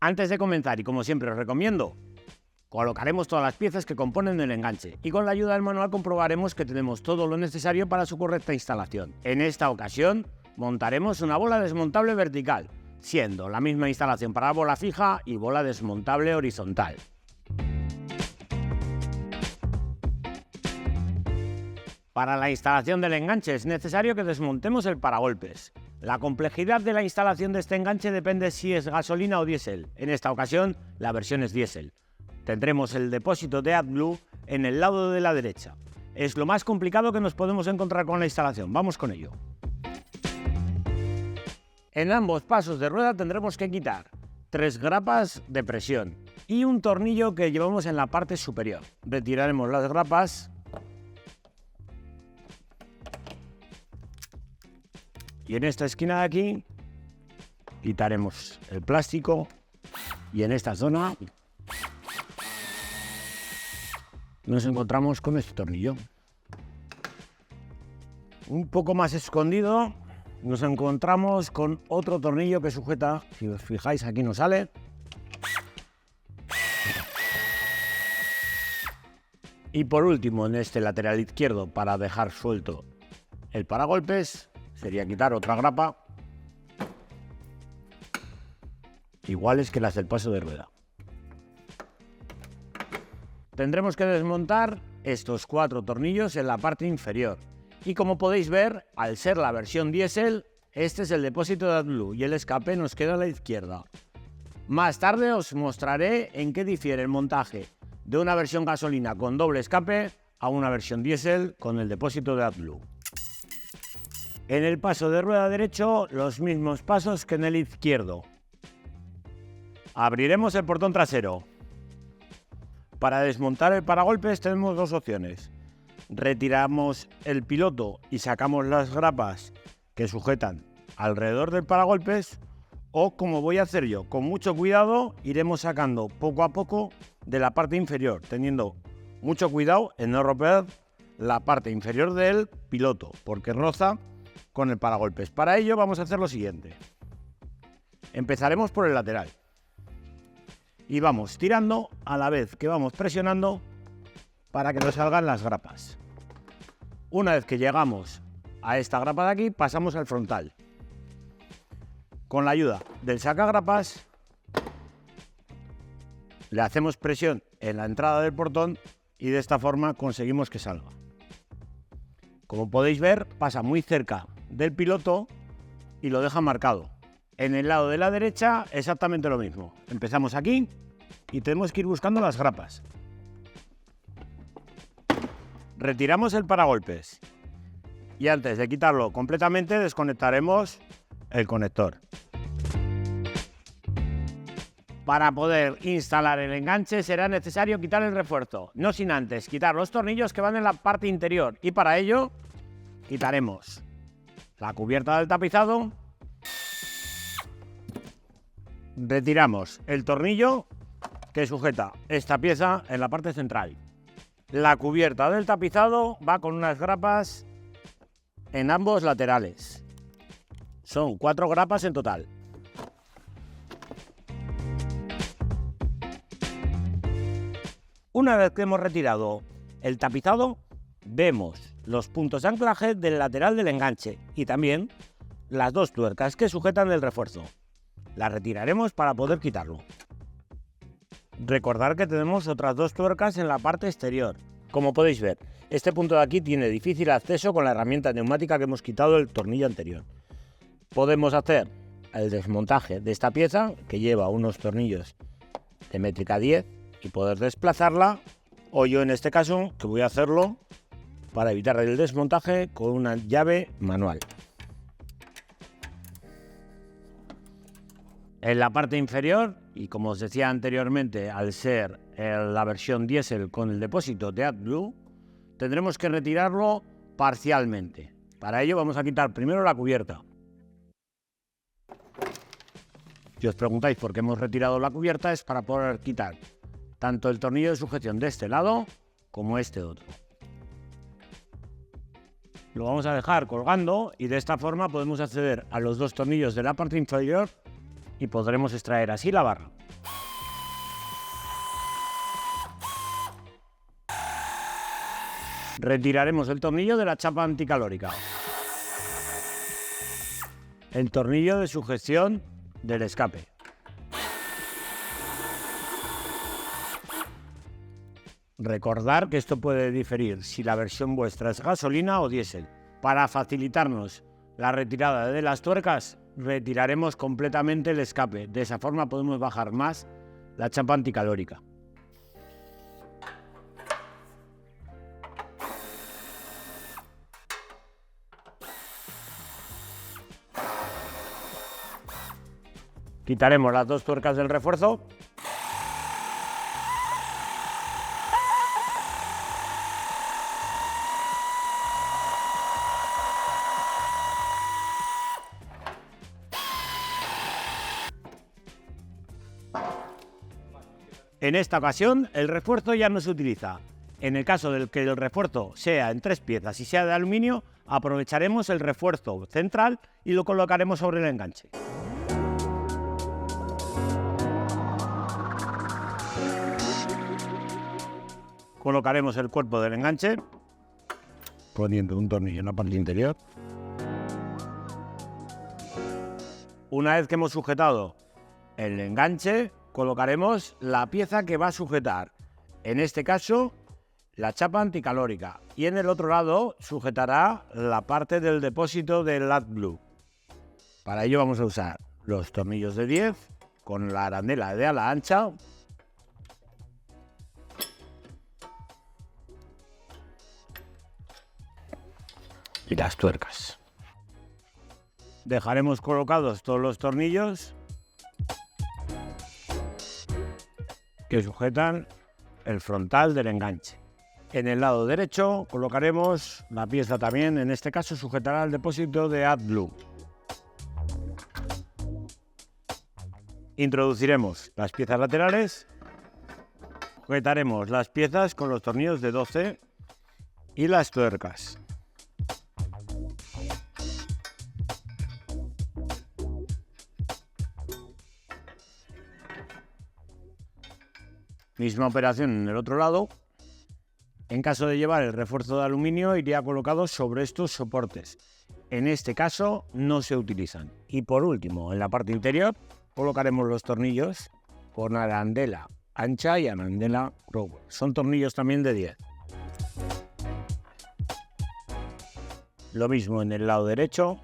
Antes de comenzar, y como siempre os recomiendo, colocaremos todas las piezas que componen el enganche y con la ayuda del manual comprobaremos que tenemos todo lo necesario para su correcta instalación. En esta ocasión montaremos una bola desmontable vertical, siendo la misma instalación para bola fija y bola desmontable horizontal. Para la instalación del enganche es necesario que desmontemos el paragolpes. La complejidad de la instalación de este enganche depende si es gasolina o diésel. En esta ocasión, la versión es diésel. Tendremos el depósito de AdBlue en el lado de la derecha. Es lo más complicado que nos podemos encontrar con la instalación. Vamos con ello. En ambos pasos de rueda tendremos que quitar 3 grapas de presión y un tornillo que llevamos en la parte superior. Retiraremos las grapas y en esta esquina de aquí quitaremos el plástico y en esta zona nos encontramos con este tornillo. Un poco más escondido nos encontramos con otro tornillo que sujeta, si os fijáis aquí no sale. Y por último, en este lateral izquierdo, para dejar suelto el paragolpes, sería quitar otra grapa, iguales que las del paso de rueda. Tendremos que desmontar estos 4 tornillos en la parte inferior. Y como podéis ver, al ser la versión diésel, este es el depósito de AdBlue y el escape nos queda a la izquierda. Más tarde os mostraré en qué difiere el montaje de una versión gasolina con doble escape a una versión diésel con el depósito de AdBlue. En el paso de rueda derecho, los mismos pasos que en el izquierdo. Abriremos el portón trasero. Para desmontar el paragolpes tenemos 2 opciones. Retiramos el piloto y sacamos las grapas que sujetan alrededor del paragolpes, o como voy a hacer yo, con mucho cuidado iremos sacando poco a poco de la parte inferior, teniendo mucho cuidado en no romper la parte inferior del piloto, porque roza con el paragolpes. Para ello vamos a hacer lo siguiente. Empezaremos por el lateral y vamos tirando a la vez que vamos presionando para que nos salgan las grapas. Una vez que llegamos a esta grapa de aquí, pasamos al frontal. Con la ayuda del sacagrapas, le hacemos presión en la entrada del portón y de esta forma conseguimos que salga. Como podéis ver, pasa muy cerca del piloto y lo deja marcado. En el lado de la derecha, exactamente lo mismo. Empezamos aquí y tenemos que ir buscando las grapas. Retiramos el paragolpes y antes de quitarlo completamente desconectaremos el conector. Para poder instalar el enganche será necesario quitar el refuerzo, no sin antes quitar los tornillos que van en la parte interior, y para ello quitaremos la cubierta del tapizado, retiramos el tornillo que sujeta esta pieza en la parte central. La cubierta del tapizado va con unas grapas en ambos laterales. Son 4 grapas en total. Una vez que hemos retirado el tapizado, vemos los puntos de anclaje del lateral del enganche y también las 2 tuercas que sujetan el refuerzo. Las retiraremos para poder quitarlo. Recordad que tenemos otras 2 tuercas en la parte exterior. Como podéis ver, este punto de aquí tiene difícil acceso con la herramienta neumática que hemos quitado del tornillo anterior. Podemos hacer el desmontaje de esta pieza, que lleva unos tornillos de métrica 10, y poder desplazarla, o yo en este caso, que voy a hacerlo para evitar el desmontaje con una llave manual. En la parte inferior, y como os decía anteriormente, al ser la versión diésel con el depósito de AdBlue, tendremos que retirarlo parcialmente. Para ello vamos a quitar primero la cubierta. Si os preguntáis por qué hemos retirado la cubierta, es para poder quitar tanto el tornillo de sujeción de este lado como este otro. Lo vamos a dejar colgando y de esta forma podemos acceder a los 2 tornillos de la parte inferior y podremos extraer así la barra. Retiraremos el tornillo de la chapa anticalórica. El tornillo de sujeción del escape. Recordar que esto puede diferir si la versión vuestra es gasolina o diésel. Para facilitarnos la retirada de las tuercas, retiraremos completamente el escape. De esa forma podemos bajar más la chapa anticalórica. Quitaremos las dos tuercas del refuerzo. En esta ocasión, el refuerzo ya no se utiliza. En el caso de que el refuerzo sea en 3 piezas y sea de aluminio, aprovecharemos el refuerzo central y lo colocaremos sobre el enganche. Colocaremos el cuerpo del enganche, poniendo un tornillo en la parte interior. Una vez que hemos sujetado el enganche, colocaremos la pieza que va a sujetar, en este caso la chapa anticalórica, y en el otro lado sujetará la parte del depósito del AdBlue. Para ello vamos a usar los tornillos de 10 con la arandela de ala ancha y las tuercas. Dejaremos colocados todos los tornillos que sujetan el frontal del enganche. En el lado derecho colocaremos la pieza también, en este caso sujetará el depósito de AdBlue. Introduciremos las piezas laterales, sujetaremos las piezas con los tornillos de 12 y las tuercas. Misma operación en el otro lado. En caso de llevar el refuerzo de aluminio, iría colocado sobre estos soportes. En este caso no se utilizan. Y por último, en la parte interior, colocaremos los tornillos con arandela ancha y arandela Rower. Son tornillos también de 10. Lo mismo en el lado derecho.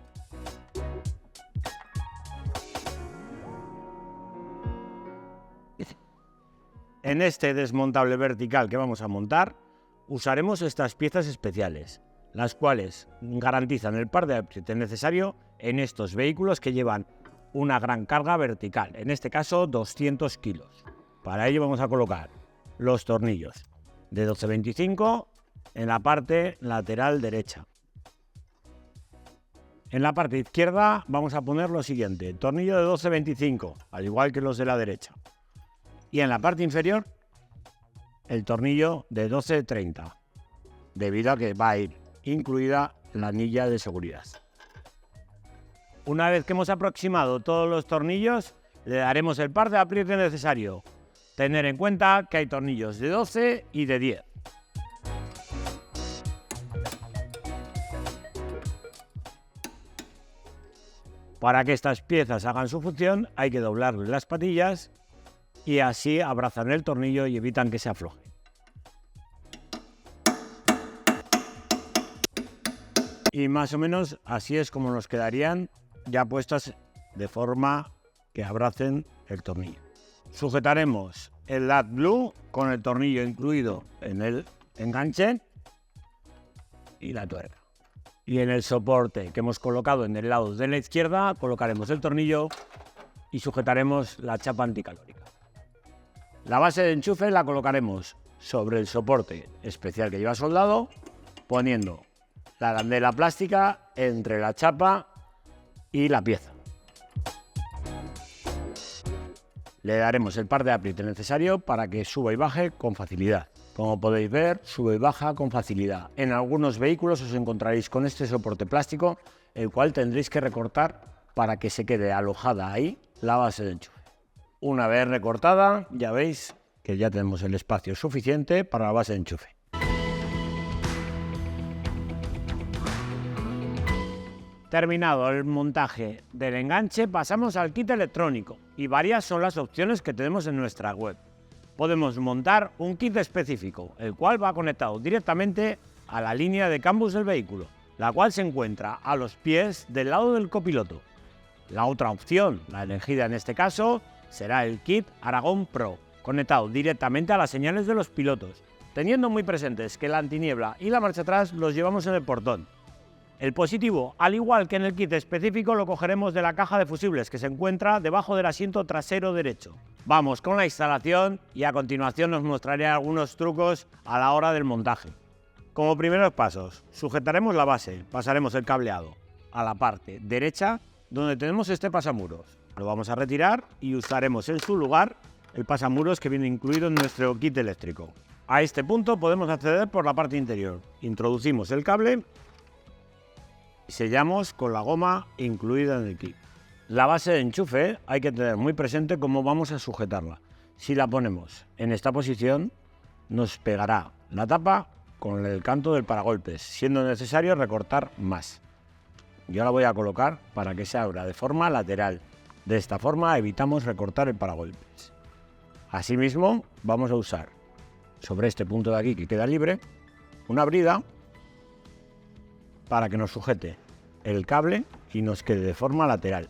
En este desmontable vertical que vamos a montar, usaremos estas piezas especiales, las cuales garantizan el par de apriete necesario en estos vehículos que llevan una gran carga vertical, en este caso 200 kilos. Para ello vamos a colocar los tornillos de 12-25 en la parte lateral derecha. En la parte izquierda vamos a poner lo siguiente, tornillo de 12-25, al igual que los de la derecha. Y en la parte inferior, el tornillo de 12-30, debido a que va a ir incluida la anilla de seguridad. Una vez que hemos aproximado todos los tornillos, le daremos el par de apriete necesario. Tener en cuenta que hay tornillos de 12 y de 10. Para que estas piezas hagan su función, hay que doblarles las patillas y así abrazan el tornillo y evitan que se afloje. Y más o menos así es como nos quedarían ya puestas de forma que abracen el tornillo. Sujetaremos el AdBlue con el tornillo incluido en el enganche y la tuerca. Y en el soporte que hemos colocado en el lado de la izquierda colocaremos el tornillo y sujetaremos la chapa anticalórica. La base de enchufe la colocaremos sobre el soporte especial que lleva soldado, poniendo la arandela plástica entre la chapa y la pieza. Le daremos el par de apriete necesario para que suba y baje con facilidad. Como podéis ver, sube y baja con facilidad. En algunos vehículos os encontraréis con este soporte plástico, el cual tendréis que recortar para que se quede alojada ahí la base de enchufe. Una vez recortada, ya veis que ya tenemos el espacio suficiente para la base de enchufe. Terminado el montaje del enganche, pasamos al kit electrónico y varias son las opciones que tenemos en nuestra web. Podemos montar un kit específico, el cual va conectado directamente a la línea de CAN-bus del vehículo, la cual se encuentra a los pies del lado del copiloto. La otra opción, la elegida en este caso, será el kit Aragón Pro, conectado directamente a las señales de los pilotos, teniendo muy presentes que la antiniebla y la marcha atrás los llevamos en el portón. El positivo, al igual que en el kit específico, lo cogeremos de la caja de fusibles que se encuentra debajo del asiento trasero derecho. Vamos con la instalación y a continuación os mostraré algunos trucos a la hora del montaje. Como primeros pasos, sujetaremos la base, pasaremos el cableado a la parte derecha donde tenemos este pasamuros. Lo vamos a retirar y usaremos en su lugar el pasamuros que viene incluido en nuestro kit eléctrico. A este punto podemos acceder por la parte interior. Introducimos el cable y sellamos con la goma incluida en el kit. La base de enchufe hay que tener muy presente cómo vamos a sujetarla. Si la ponemos en esta posición, nos pegará la tapa con el canto del paragolpes, siendo necesario recortar más. Yo la voy a colocar para que se abra de forma lateral. De esta forma evitamos recortar el paragolpes. Asimismo, vamos a usar sobre este punto de aquí que queda libre una brida para que nos sujete el cable y nos quede de forma lateral,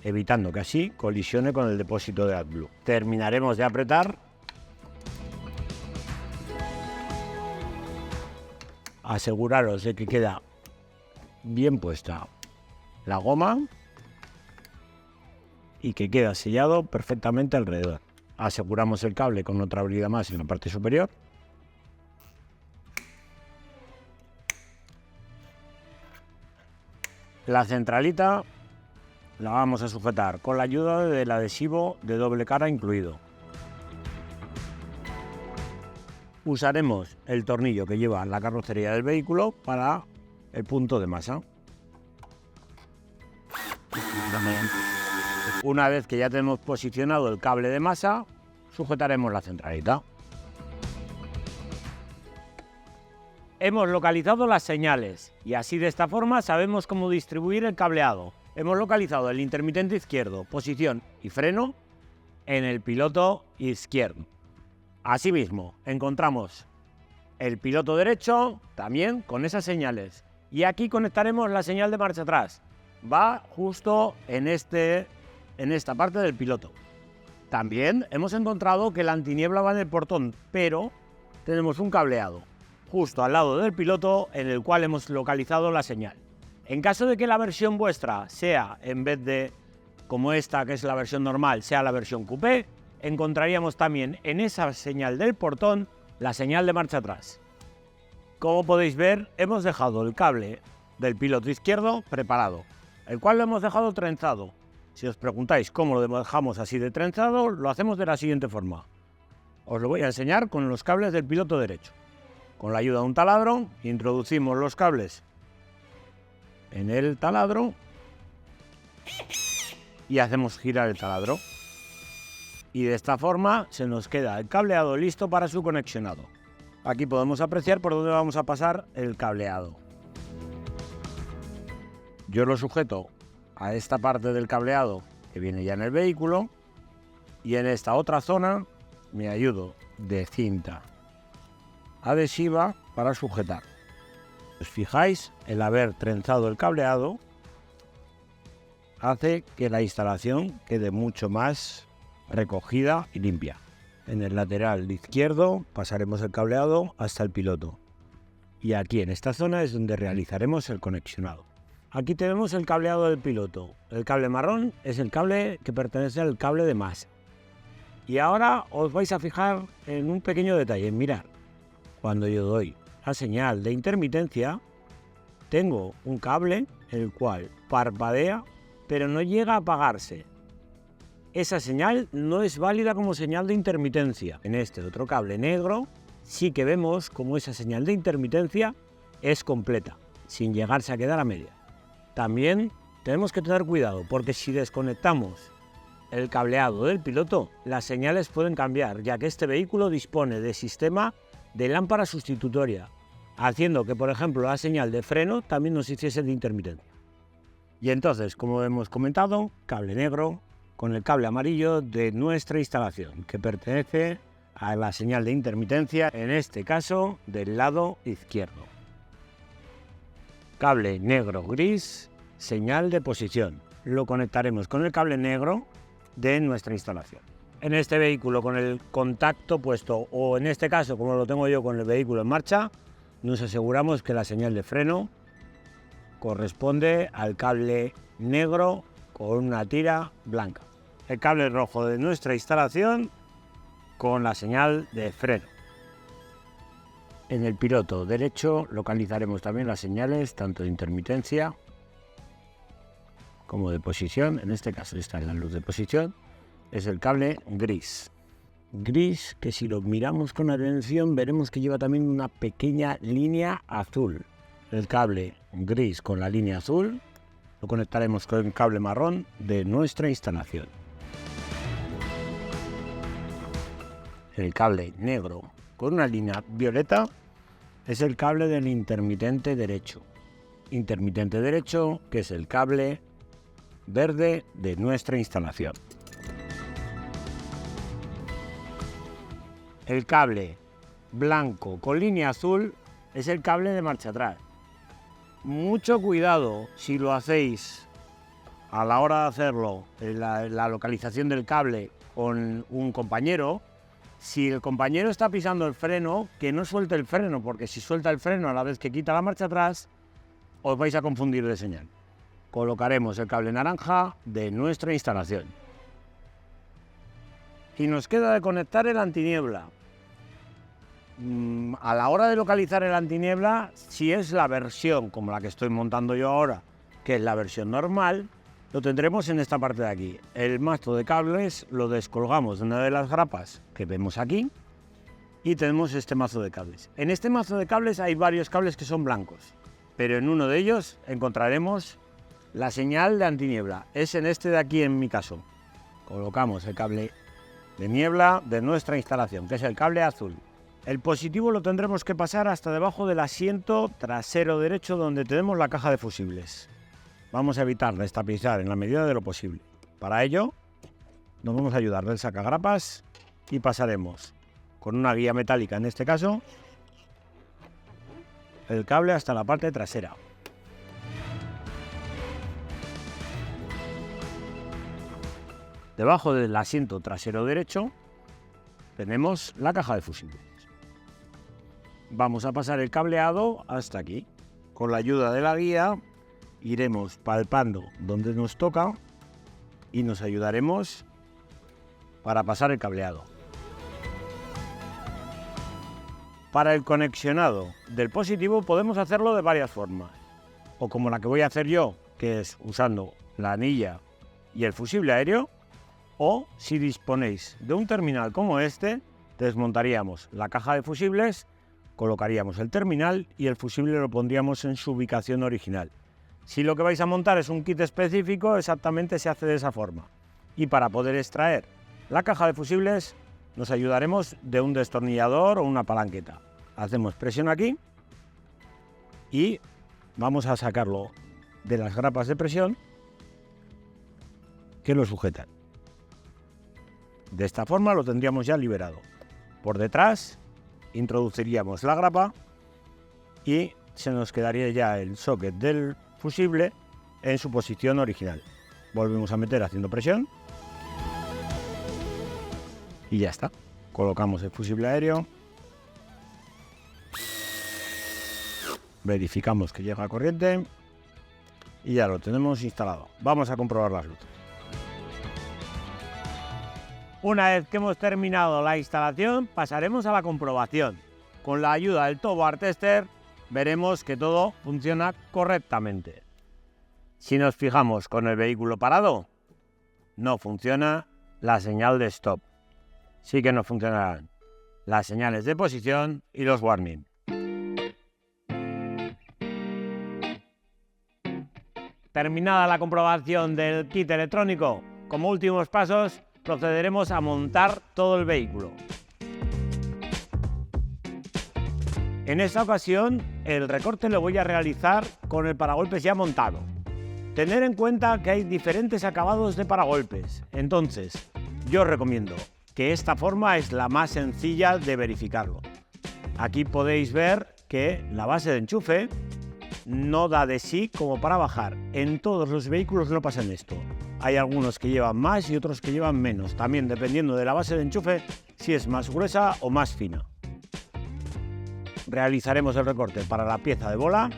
evitando que así colisione con el depósito de AdBlue. Terminaremos de apretar. Aseguraros de que queda bien puesta la goma y que queda sellado perfectamente alrededor. Aseguramos el cable con otra brida más en la parte superior. La centralita la vamos a sujetar con la ayuda del adhesivo de doble cara incluido. Usaremos el tornillo que lleva la carrocería del vehículo para el punto de masa. Una vez que ya tenemos posicionado el cable de masa, sujetaremos la centralita. Hemos localizado las señales y así de esta forma sabemos cómo distribuir el cableado. Hemos localizado el intermitente izquierdo, posición y freno en el piloto izquierdo. Asimismo, encontramos el piloto derecho también con esas señales. Y aquí conectaremos la señal de marcha atrás. Va justo en esta parte del piloto. También hemos encontrado que la antiniebla va en el portón, pero tenemos un cableado justo al lado del piloto en el cual hemos localizado la señal. En caso de que la versión vuestra sea, en vez de como esta que es la versión normal, sea la versión coupé, encontraríamos también en esa señal del portón la señal de marcha atrás. Como podéis ver, hemos dejado el cable del piloto izquierdo preparado, el cual lo hemos dejado trenzado. Si os preguntáis cómo lo dejamos así de trenzado, lo hacemos de la siguiente forma. Os lo voy a enseñar con los cables del piloto derecho. Con la ayuda de un taladro, introducimos los cables en el taladro y hacemos girar el taladro. Y de esta forma se nos queda el cableado listo para su conexionado. Aquí podemos apreciar por dónde vamos a pasar el cableado. Yo lo sujeto a esta parte del cableado que viene ya en el vehículo y en esta otra zona me ayudo de cinta adhesiva para sujetar. Os fijáis, el haber trenzado el cableado hace que la instalación quede mucho más recogida y limpia. En el lateral izquierdo pasaremos el cableado hasta el piloto y aquí en esta zona es donde realizaremos el conexionado. Aquí tenemos el cableado del piloto. El cable marrón es el cable que pertenece al cable de masa. Y ahora os vais a fijar en un pequeño detalle. Mirad, cuando yo doy la señal de intermitencia, tengo un cable el cual parpadea, pero no llega a apagarse. Esa señal no es válida como señal de intermitencia. En este otro cable negro sí que vemos como esa señal de intermitencia es completa, sin llegarse a quedar a media. También tenemos que tener cuidado porque si desconectamos el cableado del piloto, las señales pueden cambiar, ya que este vehículo dispone de sistema de lámpara sustitutoria, haciendo que, por ejemplo, la señal de freno también nos hiciese de intermitencia. Y entonces, como hemos comentado, cable negro con el cable amarillo de nuestra instalación, que pertenece a la señal de intermitencia, en este caso del lado izquierdo. Cable negro-gris, señal de posición. Lo conectaremos con el cable negro de nuestra instalación. En este vehículo con el contacto puesto, o en este caso como lo tengo yo con el vehículo en marcha, nos aseguramos que la señal de freno corresponde al cable negro con una tira blanca. El cable rojo de nuestra instalación con la señal de freno. En el piloto derecho localizaremos también las señales tanto de intermitencia como de posición. En este caso esta es la luz de posición, es el cable gris. Gris que si lo miramos con atención veremos que lleva también una pequeña línea azul. El cable gris con la línea azul lo conectaremos con el cable marrón de nuestra instalación. El cable negro con una línea violeta es el cable del intermitente derecho. Intermitente derecho, que es el cable verde de nuestra instalación. El cable blanco con línea azul es el cable de marcha atrás. Mucho cuidado si lo hacéis a la hora de hacerlo, la localización del cable con un compañero. Si el compañero está pisando el freno, que no suelte el freno, porque si suelta el freno a la vez que quita la marcha atrás, os vais a confundir de señal. Colocaremos el cable naranja de nuestra instalación. Y nos queda de conectar el antiniebla. A la hora de localizar el antiniebla, si es la versión como la que estoy montando yo ahora, que es la versión normal, lo tendremos en esta parte de aquí. El mazo de cables lo descolgamos de una de las grapas que vemos aquí y tenemos este mazo de cables. En este mazo de cables hay varios cables que son blancos, pero en uno de ellos encontraremos la señal de antiniebla. Es en este de aquí en mi caso. Colocamos el cable de niebla de nuestra instalación, que es el cable azul. El positivo lo tendremos que pasar hasta debajo del asiento trasero derecho donde tenemos la caja de fusibles. Vamos a evitar destapizar en la medida de lo posible. Para ello, nos vamos a ayudar del sacagrapas y pasaremos con una guía metálica, en este caso, el cable hasta la parte trasera. Debajo del asiento trasero derecho tenemos la caja de fusibles. Vamos a pasar el cableado hasta aquí. Con la ayuda de la guía iremos palpando donde nos toca y nos ayudaremos para pasar el cableado. Para el conexionado del positivo podemos hacerlo de varias formas, o como la que voy a hacer yo, que es usando la anilla y el fusible aéreo, o si disponéis de un terminal como este, desmontaríamos la caja de fusibles, colocaríamos el terminal y el fusible lo pondríamos en su ubicación original. Si lo que vais a montar es un kit específico, exactamente se hace de esa forma. Y para poder extraer la caja de fusibles, nos ayudaremos de un destornillador o una palanqueta. Hacemos presión aquí y vamos a sacarlo de las grapas de presión que lo sujetan. De esta forma lo tendríamos ya liberado. Por detrás introduciríamos la grapa y se nos quedaría ya el socket del fusible en su posición original. Volvemos a meter haciendo presión y ya está. Colocamos el fusible aéreo, verificamos que llega corriente y ya lo tenemos instalado. Vamos a comprobar las luces. Una vez que hemos terminado la instalación, pasaremos a la comprobación. Con la ayuda del Towbar Tester veremos que todo funciona correctamente. Si nos fijamos con el vehículo parado, no funciona la señal de stop. Sí que no funcionarán las señales de posición y los warning. Terminada la comprobación del kit electrónico, como últimos pasos, procederemos a montar todo el vehículo. En esta ocasión, el recorte lo voy a realizar con el paragolpes ya montado. Tener en cuenta que hay diferentes acabados de paragolpes, entonces yo os recomiendo que esta forma es la más sencilla de verificarlo. Aquí podéis ver que la base de enchufe no da de sí como para bajar. En todos los vehículos no pasa esto. Hay algunos que llevan más y otros que llevan menos, también dependiendo de la base de enchufe, si es más gruesa o más fina. Realizaremos el recorte para la pieza de bola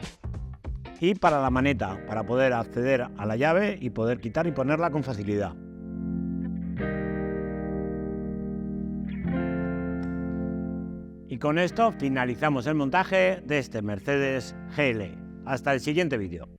y para la maneta, para poder acceder a la llave y poder quitar y ponerla con facilidad. Y con esto finalizamos el montaje de este Mercedes GL. Hasta el siguiente vídeo.